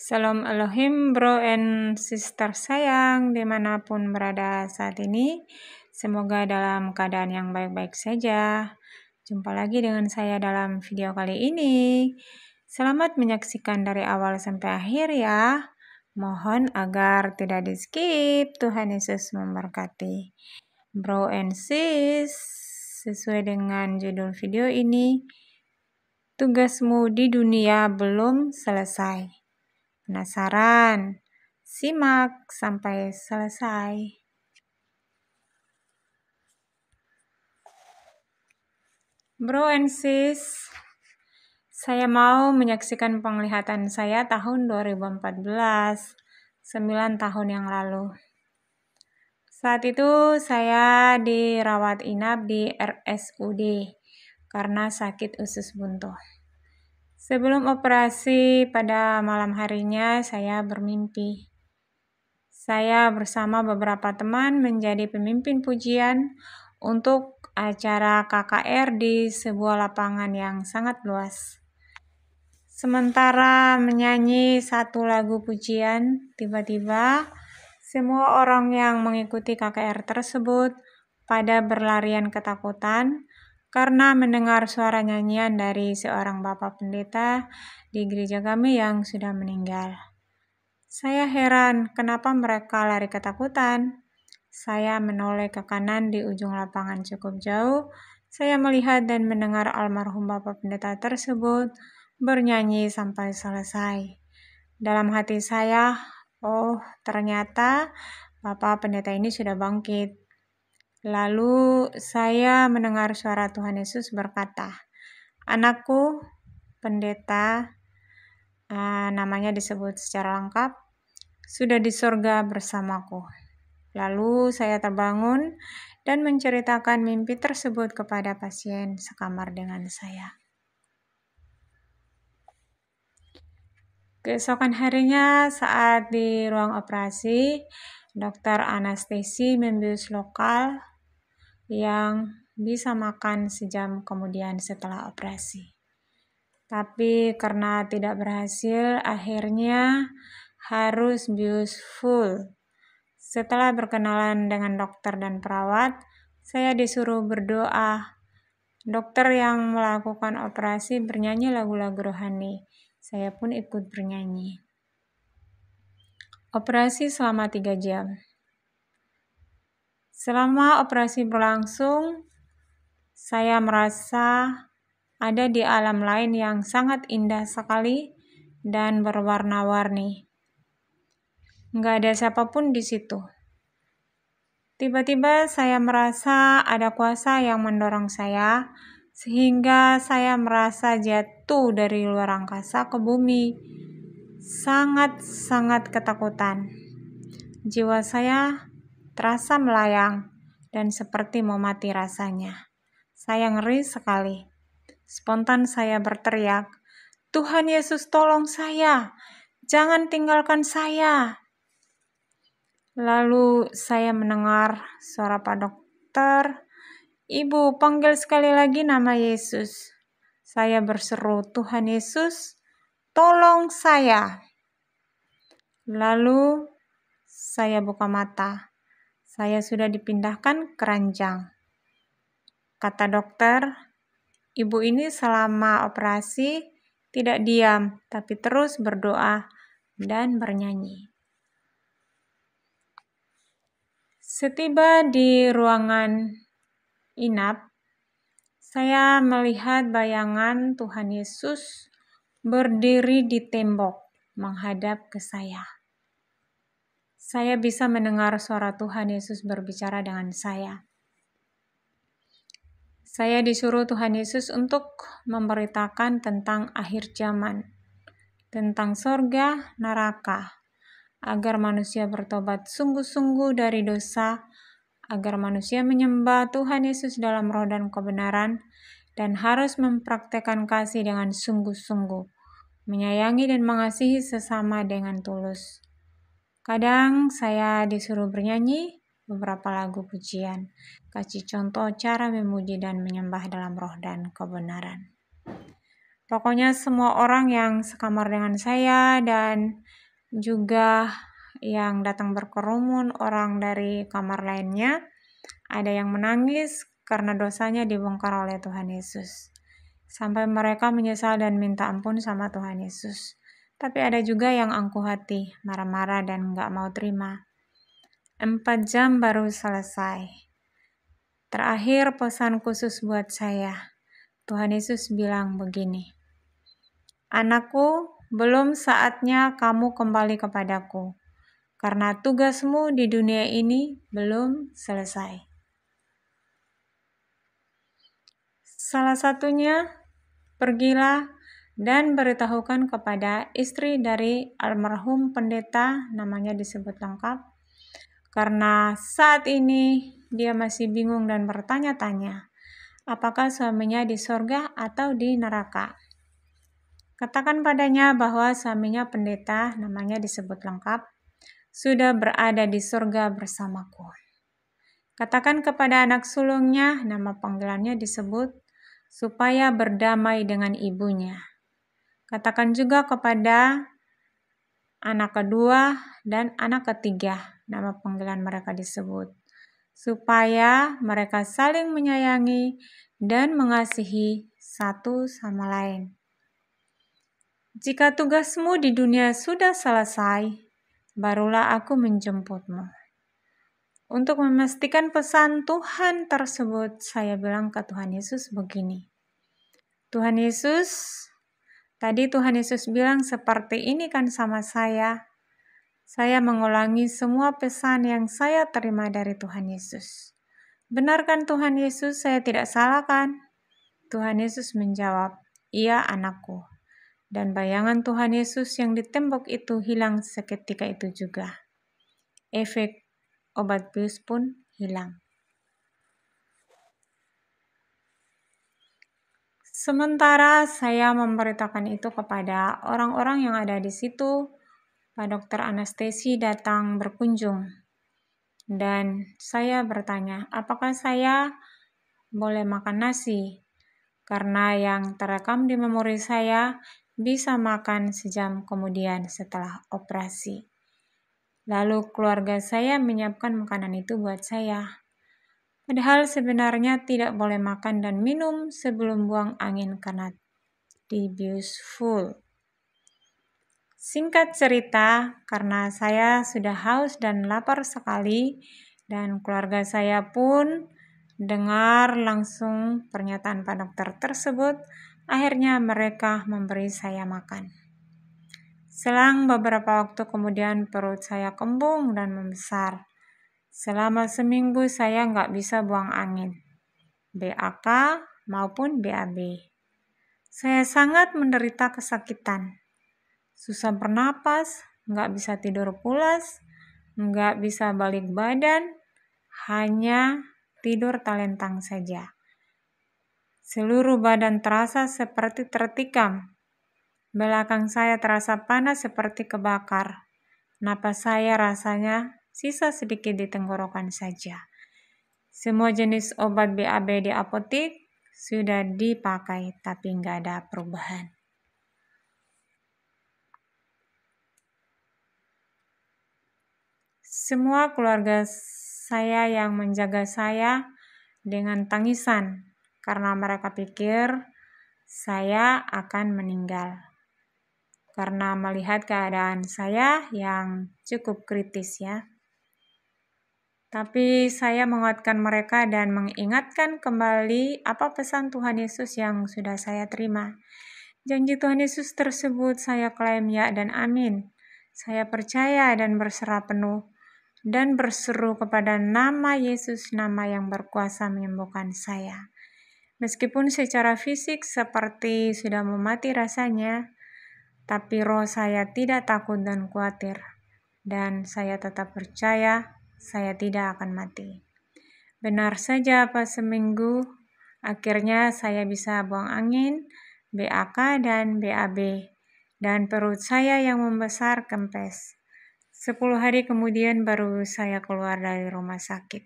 Salam Elohim, bro and sister sayang, dimanapun berada saat ini. Semoga dalam keadaan yang baik-baik saja. Jumpa lagi dengan saya dalam video kali ini. Selamat menyaksikan dari awal sampai akhir ya. Mohon agar tidak di skip. Tuhan Yesus memberkati. Bro and sis, sesuai dengan judul video ini, tugasmu di dunia belum selesai. Penasaran? Simak sampai selesai. Bro and sis, saya mau menyaksikan penglihatan saya tahun 2014, 9 tahun yang lalu. Saat itu saya dirawat inap di RSUD karena sakit usus buntu. Sebelum operasi pada malam harinya saya bermimpi. Saya bersama beberapa teman menjadi pemimpin pujian untuk acara KKR di sebuah lapangan yang sangat luas. Sementara menyanyi satu lagu pujian, tiba-tiba semua orang yang mengikuti KKR tersebut pada berlarian ketakutan karena mendengar suara nyanyian dari seorang bapak pendeta di gereja kami yang sudah meninggal. Saya heran kenapa mereka lari ketakutan. Saya menoleh ke kanan di ujung lapangan cukup jauh. Saya melihat dan mendengar almarhum bapak pendeta tersebut bernyanyi sampai selesai. Dalam hati saya, oh ternyata bapak pendeta ini sudah bangkit. Lalu saya mendengar suara Tuhan Yesus berkata, "Anakku, pendeta," namanya disebut secara lengkap, "sudah di surga bersamaku." Lalu saya terbangun dan menceritakan mimpi tersebut kepada pasien sekamar dengan saya. Keesokan harinya saat di ruang operasi, dokter anestesi membius lokal yang bisa makan sejam kemudian setelah operasi. Tapi karena tidak berhasil, akhirnya harus bius full. Setelah berkenalan dengan dokter dan perawat, saya disuruh berdoa. Dokter yang melakukan operasi bernyanyi lagu-lagu rohani. Saya pun ikut bernyanyi. Operasi selama 3 jam. Selama operasi berlangsung, saya merasa ada di alam lain yang sangat indah sekali dan berwarna-warni. Nggak ada siapapun di situ. Tiba-tiba saya merasa ada kuasa yang mendorong saya, sehingga saya merasa jatuh dari luar angkasa ke bumi. Sangat-sangat ketakutan. Jiwa saya terasa melayang dan seperti mau mati rasanya. Saya ngeri sekali. Spontan saya berteriak, "Tuhan Yesus, tolong saya! Jangan tinggalkan saya!" Lalu saya mendengar suara Pak Dokter, "Ibu, panggil sekali lagi nama Yesus." Saya berseru, "Tuhan Yesus, tolong saya!" Lalu saya buka mata. Saya sudah dipindahkan ke ranjang. Kata dokter, "Ibu ini selama operasi tidak diam, tapi terus berdoa dan bernyanyi." Setiba di ruangan inap, saya melihat bayangan Tuhan Yesus berdiri di tembok menghadap ke saya. Saya bisa mendengar suara Tuhan Yesus berbicara dengan saya. Saya disuruh Tuhan Yesus untuk memberitakan tentang akhir zaman, tentang sorga, neraka, agar manusia bertobat sungguh-sungguh dari dosa, agar manusia menyembah Tuhan Yesus dalam roh dan kebenaran, dan harus mempraktekkan kasih dengan sungguh-sungguh, menyayangi dan mengasihi sesama dengan tulus. Kadang saya disuruh bernyanyi beberapa lagu pujian, kasih contoh cara memuji dan menyembah dalam roh dan kebenaran. Pokoknya semua orang yang sekamar dengan saya dan juga yang datang berkerumun orang dari kamar lainnya, ada yang menangis karena dosanya dibongkar oleh Tuhan Yesus. Sampai mereka menyesal dan minta ampun sama Tuhan Yesus. Tapi ada juga yang angkuh hati, marah-marah dan gak mau terima. 4 jam baru selesai. Terakhir pesan khusus buat saya. Tuhan Yesus bilang begini, "Anakku, belum saatnya kamu kembali kepadaku, karena tugasmu di dunia ini belum selesai." Salah satunya, pergilah dan beritahukan kepada istri dari almarhum pendeta, namanya disebut lengkap, karena saat ini dia masih bingung dan bertanya-tanya, apakah suaminya di sorga atau di neraka. Katakan padanya bahwa suaminya pendeta, namanya disebut lengkap, sudah berada di sorga bersamaku. Katakan kepada anak sulungnya, nama panggilannya disebut, supaya berdamai dengan ibunya. Katakan juga kepada anak kedua dan anak ketiga, nama panggilan mereka disebut, supaya mereka saling menyayangi dan mengasihi satu sama lain. Jika tugasmu di dunia sudah selesai, barulah aku menjemputmu. Untuk memastikan pesan Tuhan tersebut, saya bilang ke Tuhan Yesus begini, Tuhan Yesus, tadi Tuhan Yesus bilang seperti ini kan sama saya. Saya mengulangi semua pesan yang saya terima dari Tuhan Yesus. Benar kan Tuhan Yesus, saya tidak salah kan? Tuhan Yesus menjawab, iya anakku. Dan bayangan Tuhan Yesus yang di tembok itu hilang seketika itu juga. Efek obat bius pun hilang. Sementara saya memberitakan itu kepada orang-orang yang ada di situ, Pak Dokter Anestesi datang berkunjung. Dan saya bertanya, apakah saya boleh makan nasi? Karena yang terekam di memori saya bisa makan sejam kemudian setelah operasi. Lalu keluarga saya menyiapkan makanan itu buat saya. Padahal sebenarnya tidak boleh makan dan minum sebelum buang angin karena dibius full. Singkat cerita, karena saya sudah haus dan lapar sekali, dan keluarga saya pun dengar langsung pernyataan Pak Dokter tersebut, akhirnya mereka memberi saya makan. Selang beberapa waktu kemudian perut saya kembung dan membesar. Selama seminggu saya nggak bisa buang angin, BAK maupun BAB. Saya sangat menderita kesakitan, susah bernapas, nggak bisa tidur pulas, nggak bisa balik badan, hanya tidur talentang saja. Seluruh badan terasa seperti tertikam. Belakang saya terasa panas seperti kebakar. Napas saya rasanya sisa sedikit di tenggorokan saja. Semua jenis obat BAB di apotek sudah dipakai, tapi nggak ada perubahan. Semua keluarga saya yang menjaga saya dengan tangisan, karena mereka pikir saya akan meninggal. Karena melihat keadaan saya yang cukup kritis ya. Tapi saya menguatkan mereka dan mengingatkan kembali apa pesan Tuhan Yesus yang sudah saya terima. Janji Tuhan Yesus tersebut saya klaim ya dan amin. Saya percaya dan berserah penuh dan berseru kepada nama Yesus, nama yang berkuasa menyembuhkan saya. Meskipun secara fisik seperti sudah mau mati rasanya, tapi roh saya tidak takut dan khawatir. Dan saya tetap percaya saya tidak akan mati. Benar saja pas seminggu, akhirnya saya bisa buang angin, BAK dan BAB, dan perut saya yang membesar kempes. 10 hari kemudian baru saya keluar dari rumah sakit.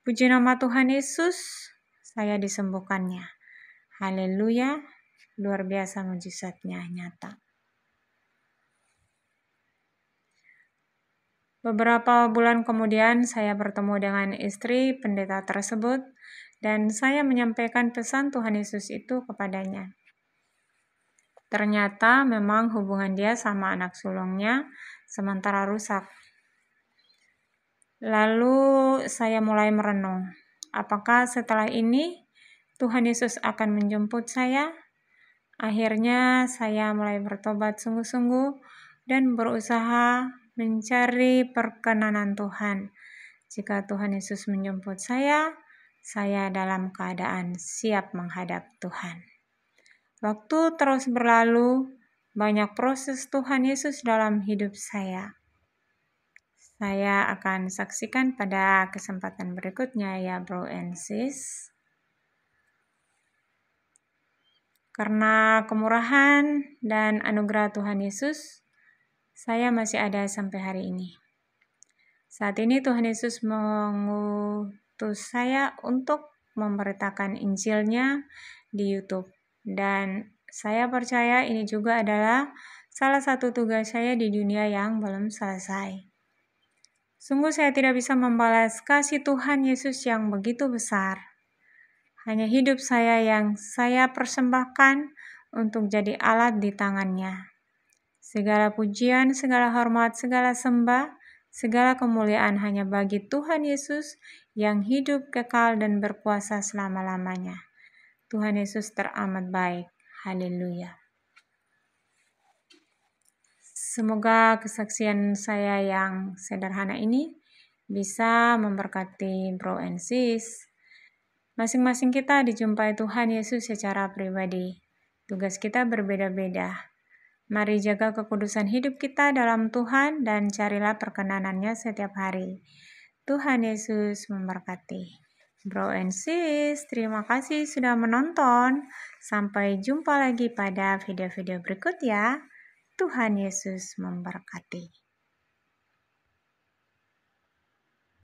Puji nama Tuhan Yesus, saya disembuhkannya. Haleluya, luar biasa mujizatnya nyata. Beberapa bulan kemudian saya bertemu dengan istri pendeta tersebut dan saya menyampaikan pesan Tuhan Yesus itu kepadanya. Ternyata memang hubungan dia sama anak sulungnya sementara rusak. Lalu saya mulai merenung, apakah setelah ini Tuhan Yesus akan menjemput saya? Akhirnya saya mulai bertobat sungguh-sungguh dan berusaha mencari perkenanan Tuhan. Jika Tuhan Yesus menjemput saya dalam keadaan siap menghadap Tuhan. Waktu terus berlalu, banyak proses Tuhan Yesus dalam hidup saya. Saya akan saksikan pada kesempatan berikutnya ya bro and sis. Karena kemurahan dan anugerah Tuhan Yesus, saya masih ada sampai hari ini. Saat ini Tuhan Yesus mengutus saya untuk memberitakan Injil-Nya di YouTube. Dan saya percaya ini juga adalah salah satu tugas saya di dunia yang belum selesai. Sungguh saya tidak bisa membalas kasih Tuhan Yesus yang begitu besar. Hanya hidup saya yang saya persembahkan untuk jadi alat di tangannya. Segala pujian, segala hormat, segala sembah, segala kemuliaan hanya bagi Tuhan Yesus yang hidup kekal dan berkuasa selama-lamanya. Tuhan Yesus teramat baik. Haleluya. Semoga kesaksian saya yang sederhana ini bisa memberkati bro and sis. Masing-masing kita dijumpai Tuhan Yesus secara pribadi. Tugas kita berbeda-beda. Mari jaga kekudusan hidup kita dalam Tuhan dan carilah perkenanannya setiap hari. Tuhan Yesus memberkati. Bro and sis, terima kasih sudah menonton. Sampai jumpa lagi pada video-video berikut ya. Tuhan Yesus memberkati.